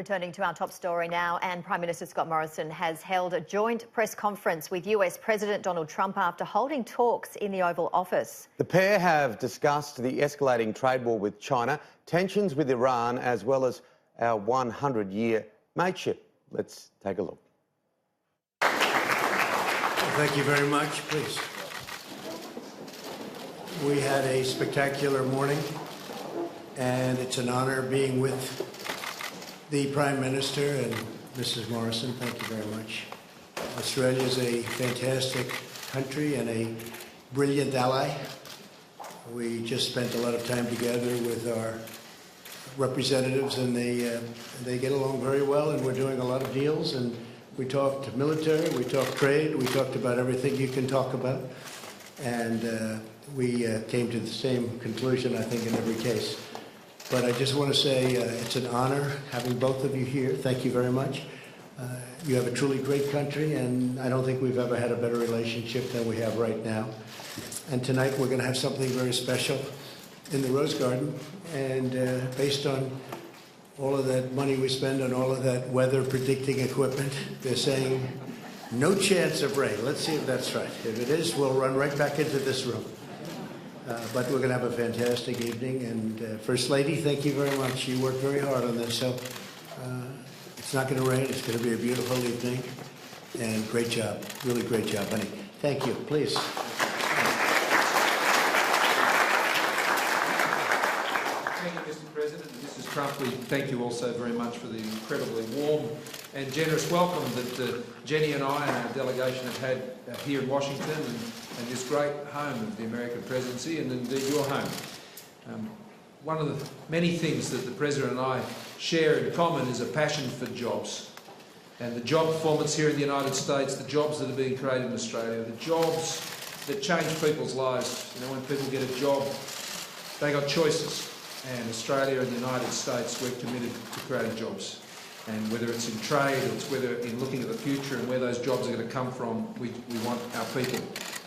Turning to our top story now, and Prime Minister Scott Morrison has held a joint press conference with US President Donald Trump after holding talks in the Oval Office. The pair have discussed the escalating trade war with China, tensions with Iran, as well as our 100-year mateship. Let's take a look. Thank you very much. Please. We had a spectacular morning, and it's an honor being with the Prime Minister and Mrs. Morrison. Thank you very much. Australia is a fantastic country and a brilliant ally. We just spent a lot of time together with our representatives, and they get along very well, and we're doing a lot of deals. And we talked military, we talked trade, we talked about everything you can talk about, and we came to the same conclusion, I think, in every case. But I just want to say it's an honor having both of you here. Thank you very much. You have a truly great country, and I don't think we've ever had a better relationship than we have right now. And tonight we're going to have something very special in the Rose Garden, and based on all of that money we spend on all of that weather predicting equipment, they're saying no chance of rain. Let's see if that's right. If it is, we'll run right back into this room. But we're going to have a fantastic evening. And First Lady, thank you very much. You worked very hard on this. So it's not going to rain. It's going to be a beautiful evening. And great job. Really great job, honey. Thank you. Please. Thank you, Mr. President and Mrs. Trump. We thank you also very much for the incredibly warm and generous welcome that Jenny and I and our delegation have had here in Washington and this great home of the American presidency, and indeed your home. One of the many things that the President and I share in common is a passion for jobs. And the job performance here in the United States, the jobs that are being created in Australia, the jobs that change people's lives. You know, when people get a job, they got choices. And Australia and the United States, we're committed to creating jobs. And whether it's in trade, or it's whether in looking at the future and where those jobs are going to come from, we want our people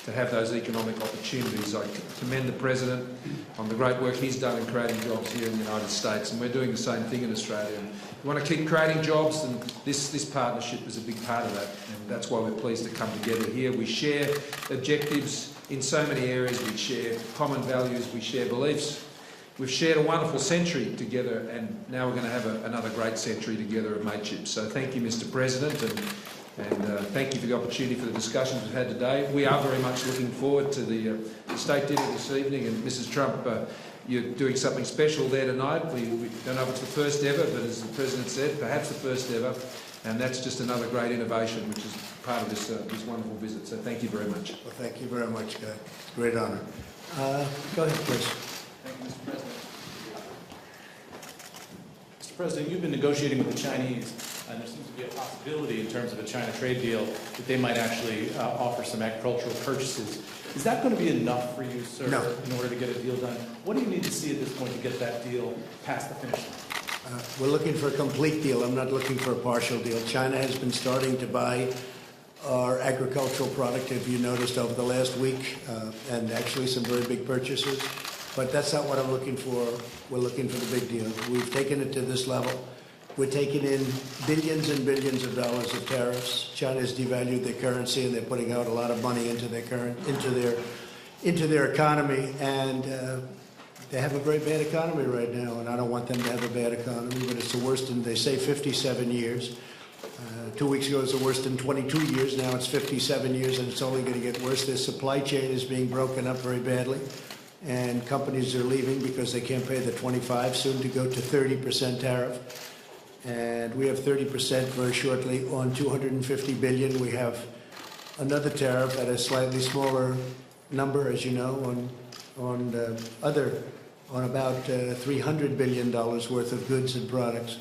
to have those economic opportunities. I commend the President on the great work he's done in creating jobs here in the United States, and we're doing the same thing in Australia. And we want to keep creating jobs, and this partnership is a big part of that, and that's why we're pleased to come together here. We share objectives in so many areas. We share common values, we share beliefs. We've shared a wonderful century together, and now we're going to have another great century together of mateship. So thank you, Mr. President, and thank you for the opportunity for the discussions we've had today. We are very much looking forward to the State Dinner this evening, and Mrs. Trump, you're doing something special there tonight. We don't know if it's the first ever, but as the President said, perhaps the first ever, and that's just another great innovation, which is part of this wonderful visit. So thank you very much. Well, thank you very much, Guy. Great honour. Go ahead, please. Thank you, Mr. President. Mr. President, you've been negotiating with the Chinese, and there seems to be a possibility in terms of a China trade deal that they might actually offer some agricultural purchases. Is that going to be enough for you, sir, No. in order to get a deal done? What do you need to see at this point to get that deal past the finish line? We're looking for a complete deal. I'm not looking for a partial deal. China has been starting to buy our agricultural product, if you noticed, over the last week, and actually some very big purchases. But that's not what I'm looking for. We're looking for the big deal. We've taken it to this level. We're taking in billions and billions of dollars of tariffs. China's devalued their currency, and they're putting out a lot of money into their economy. And they have a very bad economy right now, and I don't want them to have a bad economy. But it's the worst in, they say, 57 years. 2 weeks ago it was the worst in 22 years. Now it's 57 years, and it's only going to get worse. Their supply chain is being broken up very badly, and companies are leaving because they can't pay the 25, soon to go to 30% tariff. And we have 30% very shortly on $250 billion. We have another tariff at a slightly smaller number, as you know, on about $300 billion worth of goods and products.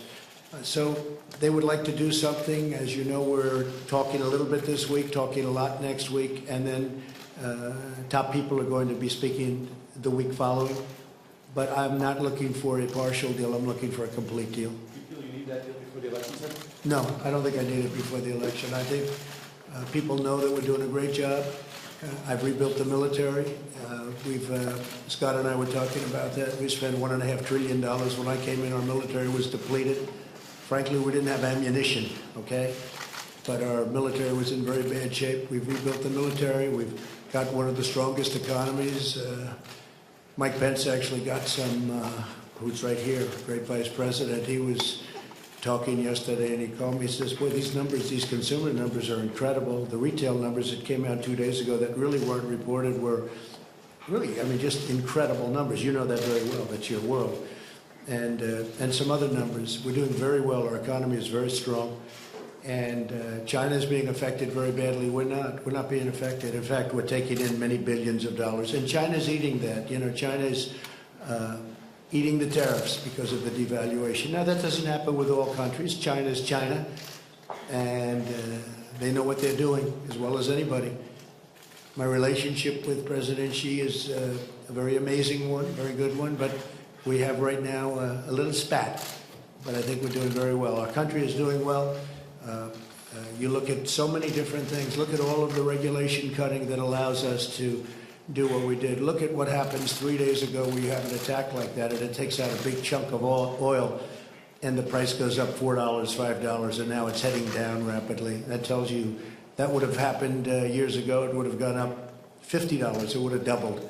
So they would like to do something. As you know, we're talking a little bit this week, talking a lot next week, and then top people are going to be speaking the week following. But I'm not looking for a partial deal. I'm looking for a complete deal. Do you feel you need that deal before the election, sir? No, I don't think I need it before the election. I think people know that we're doing a great job. I've rebuilt the military. Scott and I were talking about that. We spent $1.5 trillion. When I came in, our military was depleted. Frankly, we didn't have ammunition, okay? But our military was in very bad shape. We've rebuilt the military. We've got one of the strongest economies. Mike Pence actually got some, who's right here, great vice president. He was talking yesterday and he called me, he says, boy, these numbers, these consumer numbers are incredible. The retail numbers that came out 2 days ago that really weren't reported were really, I mean, just incredible numbers. You know that very well. That's your world. And some other numbers. We're doing very well. Our economy is very strong. And China is being affected very badly. We're not. We're not being affected. In fact, we're taking in many billions of dollars. And China's eating that. You know, China's eating the tariffs because of the devaluation. Now, that doesn't happen with all countries. China's China. And they know what they're doing as well as anybody. My relationship with President Xi is a very amazing one, very good one. But we have right now a little spat. But I think we're doing very well. Our country is doing well. You look at so many different things. Look at all of the regulation cutting that allows us to do what we did. Look at what happens 3 days ago where you have an attack like that and it takes out a big chunk of oil and the price goes up $4, $5, and now it's heading down rapidly. That tells you that would have happened years ago. It would have gone up $50. It would have doubled.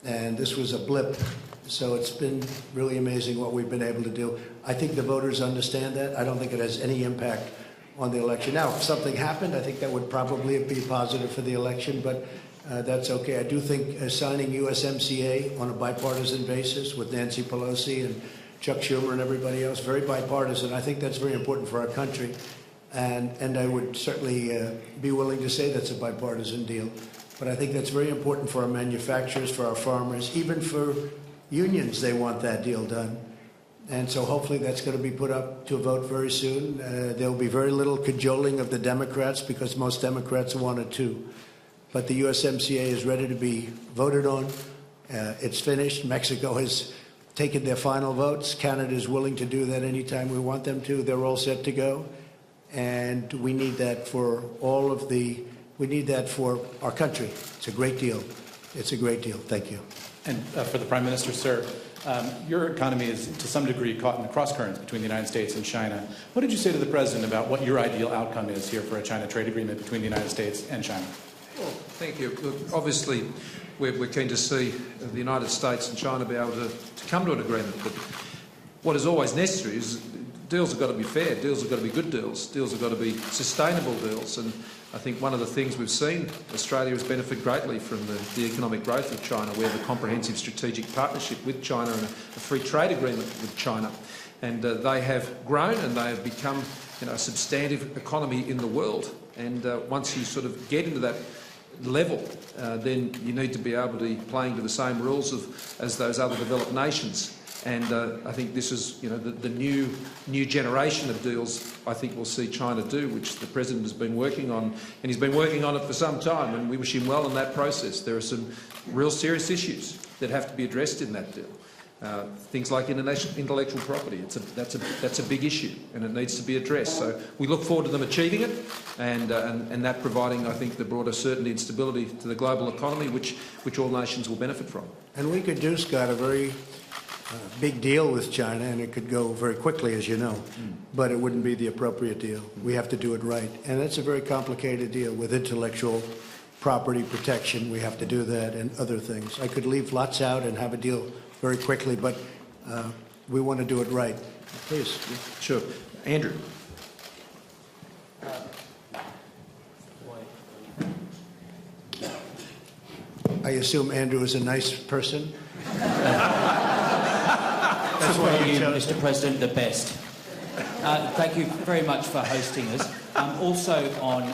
And this was a blip. So it's been really amazing what we've been able to do. I think the voters understand that. I don't think it has any impact on the election. Now, if something happened, I think that would probably be positive for the election, but that's okay. I do think signing USMCA on a bipartisan basis with Nancy Pelosi and Chuck Schumer and everybody else, very bipartisan. I think that's very important for our country. And I would certainly be willing to say that's a bipartisan deal. But I think that's very important for our manufacturers, for our farmers, even for unions. They want that deal done. And so hopefully that's going to be put up to a vote very soon. There will be very little cajoling of the Democrats because most Democrats want it too. But the USMCA is ready to be voted on. It's finished. Mexico has taken their final votes. Canada is willing to do that anytime we want them to. They're all set to go. And we need that for we need that for our country. It's a great deal. It's a great deal. Thank you. And for the Prime Minister, sir, your economy is to some degree caught in the cross-currents between the United States and China. What did you say to the President about what your ideal outcome is here for a China trade agreement between the United States and China? Well, thank you. Look, obviously, we're keen to see the United States and China be able to come to an agreement. But what is always necessary is deals have got to be fair, deals have got to be good deals, deals have got to be sustainable deals. And I think one of the things we've seen, Australia has benefited greatly from the economic growth of China. We have a comprehensive strategic partnership with China and a free trade agreement with China. And they have grown and they have become a substantive economy in the world. And once you sort of get into that level, then you need to be able to be playing to the same rules as those other developed nations. And I think this is, the new generation of deals I think we'll see China do, which the President has been working on, and he's been working on it for some time, and we wish him well in that process. There are some real serious issues that have to be addressed in that deal. Things like intellectual property, that's a big issue, and it needs to be addressed. So we look forward to them achieving it, and that providing, I think, the broader certainty and stability to the global economy, which all nations will benefit from. And we could do, Scott, a very big deal with China, and it could go very quickly, as you know, but it wouldn't be the appropriate deal. We have to do it right, and that's a very complicated deal with intellectual property protection. We have to do that and other things. I could leave lots out and have a deal very quickly, but we want to do it right. Please. Sure. Andrew. I assume Andrew is a nice person? That's why you, Mr. President, the best. Thank you very much for hosting us. Also on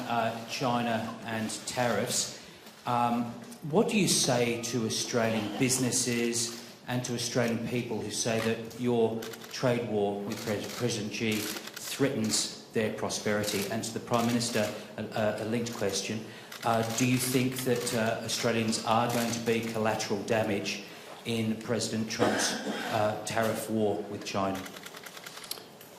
China and tariffs, what do you say to Australian businesses and to Australian people who say that your trade war with President Xi threatens their prosperity? And to the Prime Minister, a linked question. Do you think that Australians are going to be collateral damage in President Trump's tariff war with China?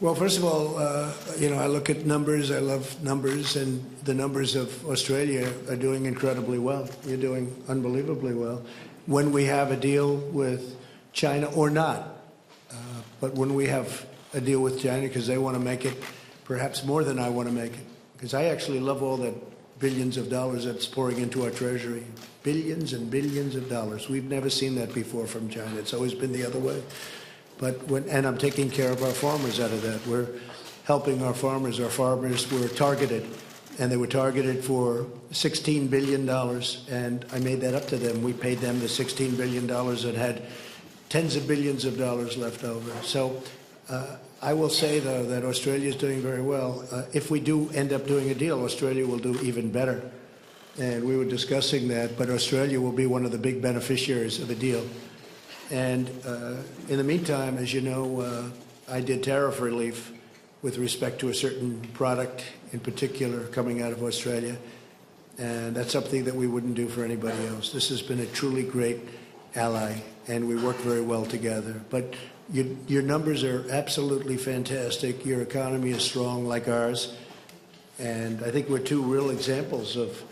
Well, first of all, I look at numbers. I love numbers, and the numbers of Australia are doing incredibly well. You're doing unbelievably well. When we have a deal with China or not, but when we have a deal with China because they want to make it perhaps more than I want to make it. Because I actually love all that billions of dollars that's pouring into our treasury. Billions and billions of dollars. We've never seen that before from China. It's always been the other way. And I'm taking care of our farmers out of that. We're helping our farmers. Our farmers were targeted, and they were targeted for $16 billion, and I made that up to them. We paid them the $16 billion that had tens of billions of dollars left over. So I will say, though, that Australia is doing very well. If we do end up doing a deal, Australia will do even better. And we were discussing that, but Australia will be one of the big beneficiaries of a deal. And in the meantime, as you know, I did tariff relief with respect to a certain product in particular coming out of Australia. And that's something that we wouldn't do for anybody else. This has been a truly great ally, and we work very well together. But your numbers are absolutely fantastic. Your economy is strong like ours. And I think we're two real examples of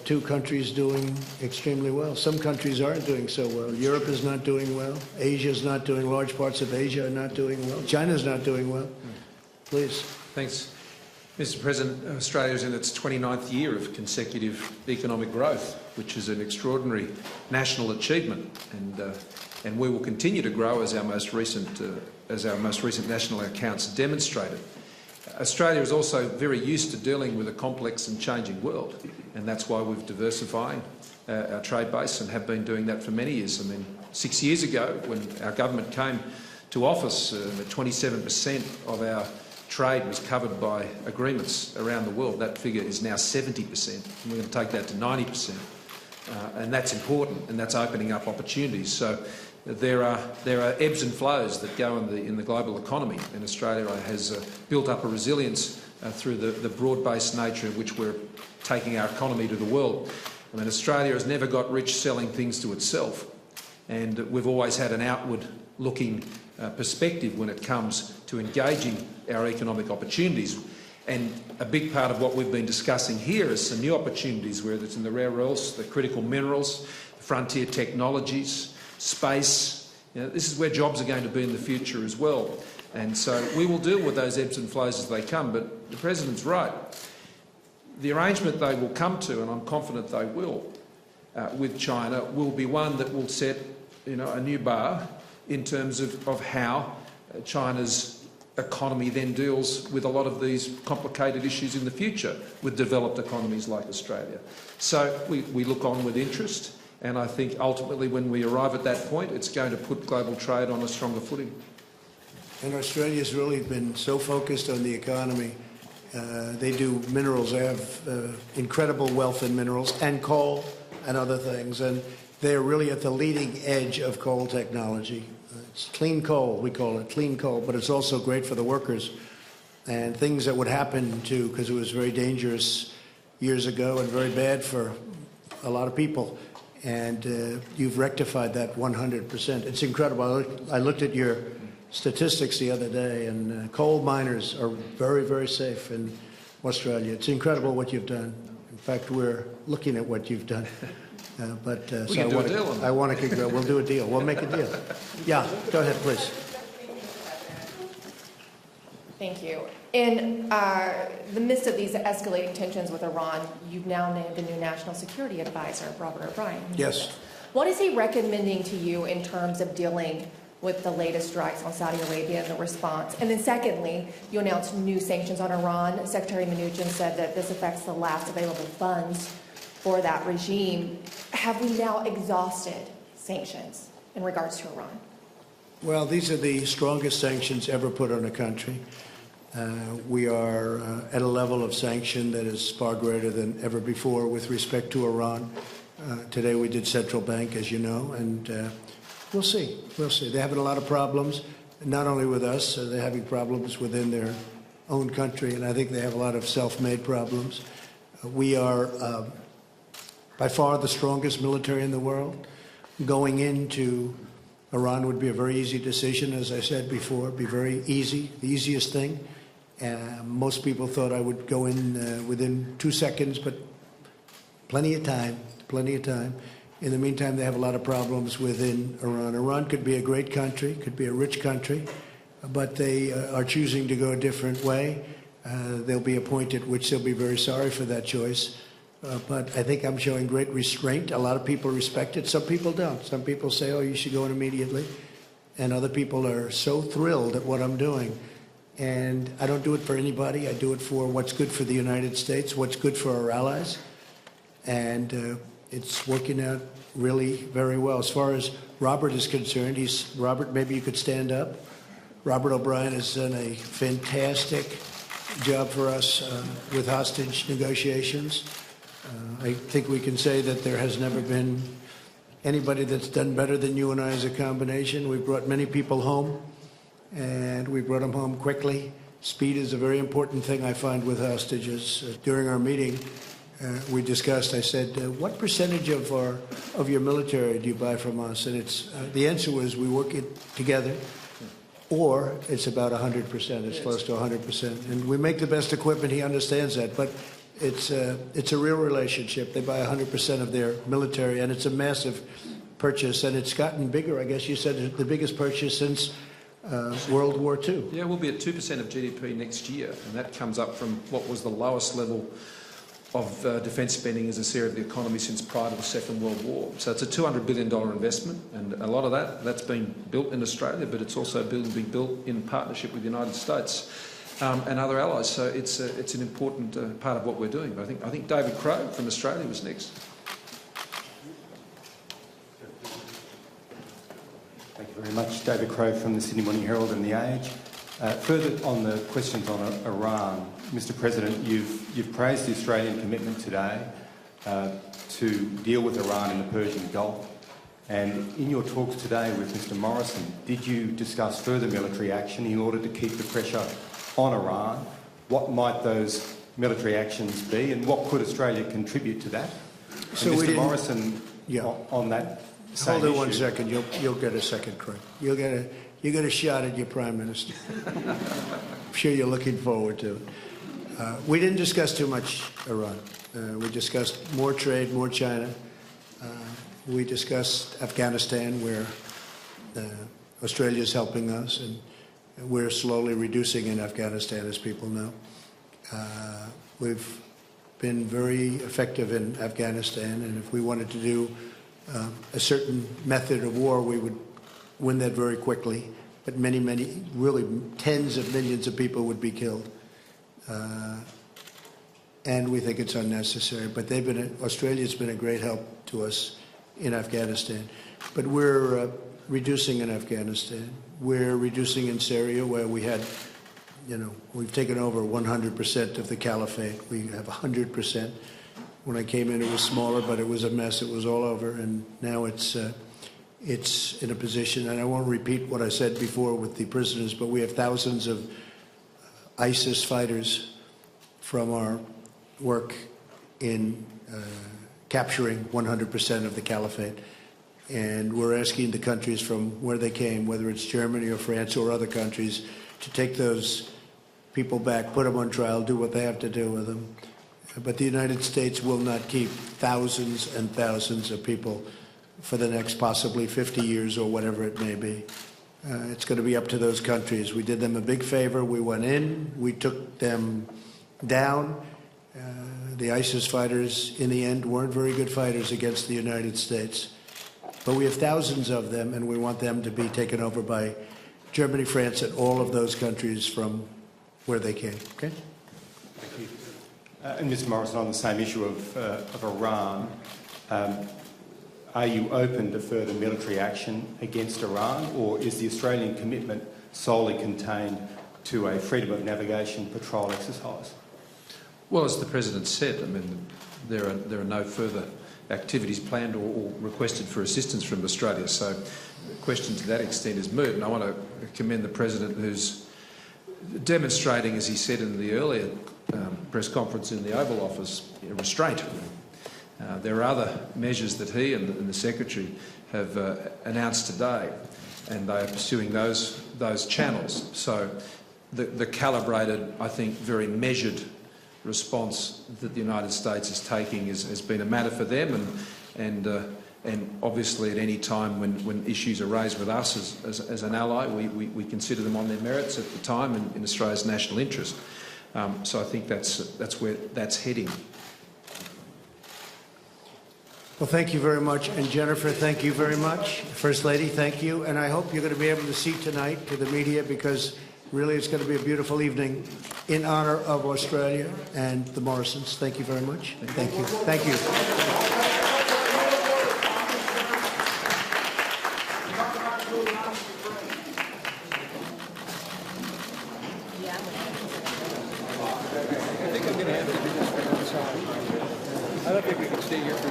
two countries doing extremely well. Some countries aren't doing so well. Europe is not doing well. Asia is not doing, large parts of Asia are not doing well. China's not doing well. Please. Thanks. Mr. President, Australia is in its 29th year of consecutive economic growth, which is an extraordinary national achievement, and we will continue to grow as our most recent national accounts demonstrated. Australia is also very used to dealing with a complex and changing world, and that's why we've diversified our trade base and have been doing that for many years. I mean, 6 years ago, when our government came to office, 27% of our trade was covered by agreements around the world. That figure is now 70%, and we're going to take that to 90%. And that's important, and that's opening up opportunities. So there are ebbs and flows that go in the global economy, and Australia has built up a resilience through the broad-based nature in which we're taking our economy to the world. I mean, Australia has never got rich selling things to itself, and we've always had an outward-looking perspective when it comes to engaging our economic opportunities. And a big part of what we've been discussing here is some new opportunities, whether it's in the rare earths, the critical minerals, frontier technologies, space. This is where jobs are going to be in the future as well. And so we will deal with those ebbs and flows as they come. But the President's right. The arrangement they will come to, and I'm confident they will, with China, will be one that will set a new bar in terms of how China's economy then deals with a lot of these complicated issues in the future with developed economies like Australia. So we look on with interest, and I think ultimately when we arrive at that point, it's going to put global trade on a stronger footing. And Australia's really been so focused on the economy. They do minerals. They have incredible wealth in minerals and coal and other things, and they're really at the leading edge of coal technology. It's clean coal, we call it clean coal, but it's also great for the workers. And things that would happen to, because it was very dangerous years ago and very bad for a lot of people. And you've rectified that 100%. It's incredible. I looked at your statistics the other day, and coal miners are very, very safe in Australia. It's incredible what you've done. In fact, we're looking at what you've done. We can do a deal on that. I want to go. We'll do a deal. We'll make a deal. Yeah, go ahead, please. Thank you. In the midst of these escalating tensions with Iran, you've now named a new National Security Advisor, Robert O'Brien. Yes. What is he recommending to you in terms of dealing with the latest strikes on Saudi Arabia and the response? And then secondly, you announced new sanctions on Iran. Secretary Mnuchin said that this affects the last available funds for that regime. Have we now exhausted sanctions in regards to Iran? Well, these are the strongest sanctions ever put on a country. We are at a level of sanction that is far greater than ever before with respect to Iran. Today we did central bank, as you know, and we'll see. We'll see. They're having a lot of problems, not only with us, they're having problems within their own country, and I think they have a lot of self-made problems. We are by far the strongest military in the world. Going into Iran would be a very easy decision, as I said before, be very easy, the easiest thing. Most people thought I would go in within 2 seconds, but plenty of time. In the meantime, they have a lot of problems within Iran. Iran could be a great country, could be a rich country. but they are choosing to go a different way. There'll be a point at which they'll be very sorry for that choice. But I think I'm showing great restraint. A lot of people respect it. Some people don't. Some people say, oh, you should go in immediately. And other people are so thrilled at what I'm doing. And I don't do it for anybody. I do it for what's good for the United States, what's good for our allies. And it's working out really very well. As far as Robert is concerned, Robert, maybe you could stand up. Robert O'Brien has done a fantastic job for us with hostage negotiations. I think we can say that there has never been anybody that's done better than you and I as a combination. We've brought many people home, and we brought them home quickly. Speed is a very important thing I find with hostages. During our meeting, we discussed, I said, what percentage of your military do you buy from us? And the answer was we work it together, or it's about 100%. It's close to 100%. And we make the best equipment. He understands that. But it's a real relationship. They buy 100% of their military, and it's a massive purchase. And it's gotten bigger. I guess you said the biggest purchase since World War II. Yeah, we'll be at 2% of GDP next year, and that comes up from what was the lowest level of defence spending as a share of the economy since prior to the Second World War. So it's a $200 billion investment, and a lot of that's been built in Australia, but it's also being built in partnership with the United States and other allies. So it's an important part of what we're doing. But I think David Crowe from Australia was next. Thank you very much. David Crowe from the Sydney Morning Herald and The Age. Further on the questions on Iran, Mr. President, you've praised the Australian commitment today to deal with Iran in the Persian Gulf. And in your talks today with Mr. Morrison, did you discuss further military action in order to keep the pressure on Iran? What might those military actions be, and what could Australia contribute to that? So and Mr. Morrison, on that same hold on issue, 1 second. You'll get a second, Craig. You get a shot at your Prime Minister. I'm sure you're looking forward to it. We didn't discuss too much Iran. We discussed more trade, more China. We discussed Afghanistan, where Australia is helping us, and we're slowly reducing in Afghanistan, as people know. We've been very effective in Afghanistan, and if we wanted to do a certain method of war, we would win that very quickly. But many, really tens of millions of people would be killed. And we think it's unnecessary. But Australia's been a great help to us in Afghanistan. But we're reducing in Afghanistan. We're reducing in Syria, where we had, we've taken over 100% of the caliphate. We have 100%. When I came in, it was smaller, but it was a mess. It was all over. And now it's in a position, and I won't repeat what I said before with the prisoners, but we have thousands of ISIS fighters from our work in capturing 100% of the caliphate. And we're asking the countries from where they came, whether it's Germany or France or other countries, to take those people back, put them on trial, do what they have to do with them. But the United States will not keep thousands and thousands of people for the next possibly 50 years or whatever it may be. It's going to be up to those countries. We did them a big favor. We went in. We took them down. The ISIS fighters, in the end, weren't very good fighters against the United States. But we have thousands of them, and we want them to be taken over by Germany, France, and all of those countries from where they came. Okay? Thank you. And Mr. Morrison, on the same issue of Iran, are you open to further military action against Iran, or is the Australian commitment solely contained to a freedom of navigation patrol exercise? Well, as the President said, there are no further activities planned or requested for assistance from Australia. So the question to that extent is moot. And I want to commend the President, who's demonstrating, as he said in the earlier press conference in the Oval Office, restraint. There are other measures that he and the Secretary have announced today, and they are pursuing those channels. So the calibrated, I think, very measured response that the United States is taking has been a matter for them, and And obviously at any time when issues are raised with us as an ally, we consider them on their merits at the time and in Australia's national interest. So I think that's where that's heading. Well, thank you very much. And Jennifer, thank you very much. First Lady, thank you. And I hope you're going to be able to see tonight to the media, because really it's going to be a beautiful evening in honour of Australia and the Morrisons. Thank you very much. Thank you. Thank you. I don't think we can stay here for